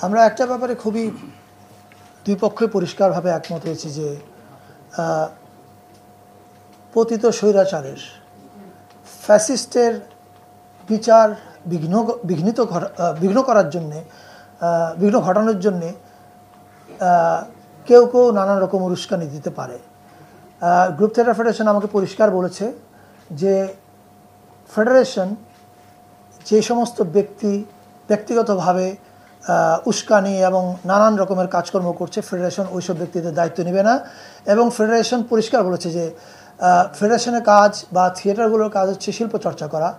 আমরা একটা ব্যাপারে খুবই দুই পক্ষই পরিষ্কারভাবে একমত হয়েছি যে পতিত স্বৈরাচারের ফ্যাসিস্টের বিচার বিঘ্ন করার জন্যে বিঘ্ন ঘটানোর জন্যে কেউ কেউ নানান রকম উস্কানি দিতে পারে। গ্রুপ থিয়েটার ফেডারেশন আমাকে পরিষ্কার বলেছে যে ফেডারেশন যে সমস্ত ব্যক্তিগতভাবে উস্কানি এবং নানান রকমের কাজকর্ম করছে, ফেডারেশন ওইসব ব্যক্তিদের দায়িত্ব নেবে না। এবং ফেডারেশন পরিষ্কার বলেছে যে ফেডারেশনের কাজ বা থিয়েটারগুলোর কাজ হচ্ছে শিল্প চর্চা করা,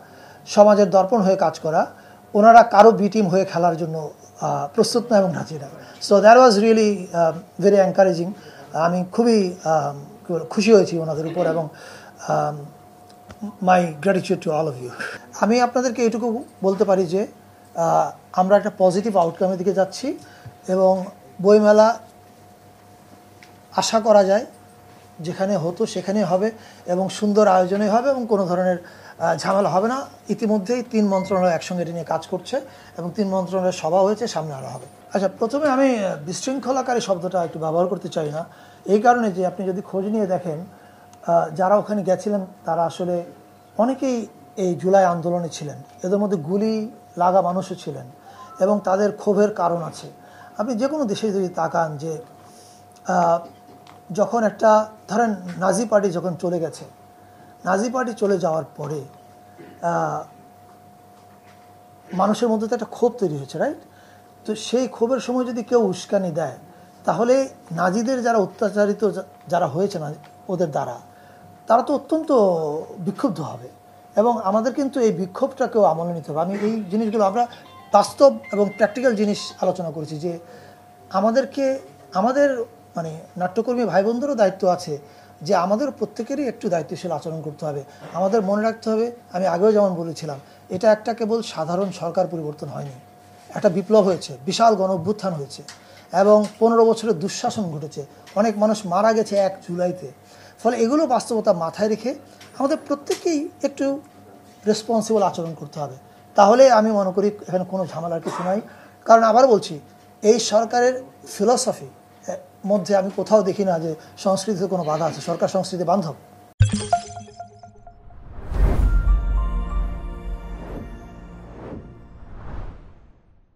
সমাজের দর্পণ হয়ে কাজ করা। ওনারা কারো বি টিম হয়ে খেলার জন্য প্রস্তুত না এবং রাজি না। So that was really very encouraging. আমি খুবই খুশি হয়েছি ওনাদের উপর এবং my gratitude to all of you. আমি আপনাদেরকে এইটুকু বলতে পারি যে আমরা একটা পজিটিভ আউটকামের দিকে যাচ্ছি এবং বইমেলা আশা করা যায় যেখানে হতো সেখানে হবে এবং সুন্দর আয়োজনে হবে এবং কোনো ধরনের ঝামেলা হবে না। ইতিমধ্যেই 3 মন্ত্রণালয় একসঙ্গে এটা নিয়ে কাজ করছে এবং 3 মন্ত্রণালয়ের সভা হয়েছে, সামনে আরও হবে। আচ্ছা, প্রথমে আমি বিশৃঙ্খলাকারী শব্দটা একটু ব্যবহার করতে চাই না, এই কারণে যে আপনি যদি খোঁজ নিয়ে দেখেন যারা ওখানে গেছিলেন তারা আসলে অনেকেই এই জুলাই আন্দোলনে ছিলেন, এদের মধ্যে গুলি লাগা মানুষও ছিলেন এবং তাদের ক্ষোভের কারণ আছে। আপনি যে কোনো দেশে যদি তাকান যে যখন একটা ধরেন নাজি পার্টি যখন চলে গেছে, নাজি পার্টি চলে যাওয়ার পরে মানুষের মধ্যে তো একটা ক্ষোভ তৈরি হয়েছে, রাইট? তো সেই ক্ষোভের সময় যদি কেউ উস্কানি দেয় তাহলে নাজিদের যারা অত্যাচারিত যারা হয়েছে না ওদের দ্বারা, তারা তো অত্যন্ত বিক্ষুব্ধ হবে এবং আমাদের কিন্তু এই বিক্ষোভটাকেও আমলে নিতে হবে। আমি এই জিনিসগুলো আমরা বাস্তব এবং প্র্যাকটিক্যাল জিনিস আলোচনা করেছি যে আমাদের মানে নাট্যকর্মী ভাই বোনদেরও দায়িত্ব আছে যে আমাদের প্রত্যেকেরই একটু দায়িত্বশীল আচরণ করতে হবে। আমাদের মনে রাখতে হবে, আমি আগেও যেমন বলেছিলাম, এটা একটা কেবল সাধারণ সরকার পরিবর্তন হয়নি, একটা বিপ্লব হয়েছে, বিশাল গণ অভ্যুত্থান হয়েছে এবং 15 বছরের দুঃশাসন ঘটেছে, অনেক মানুষ মারা গেছে 1 জুলাইতে। ফলে এগুলো বাস্তবতা মাথায় রেখে আমাদের প্রত্যেকেই একটু রেসপন্সিবল আচরণ করতে হবে। তাহলে আমি মনে করি এখানে কোনো ঝামেলার কিছু নাই। কারণ আবার বলছি, এই সরকারের ফিলসফি মধ্যে আমি কোথাও দেখি না যে সংস্কৃতিতে কোনো বাধা আছে। সরকার সংস্কৃতি বান্ধব।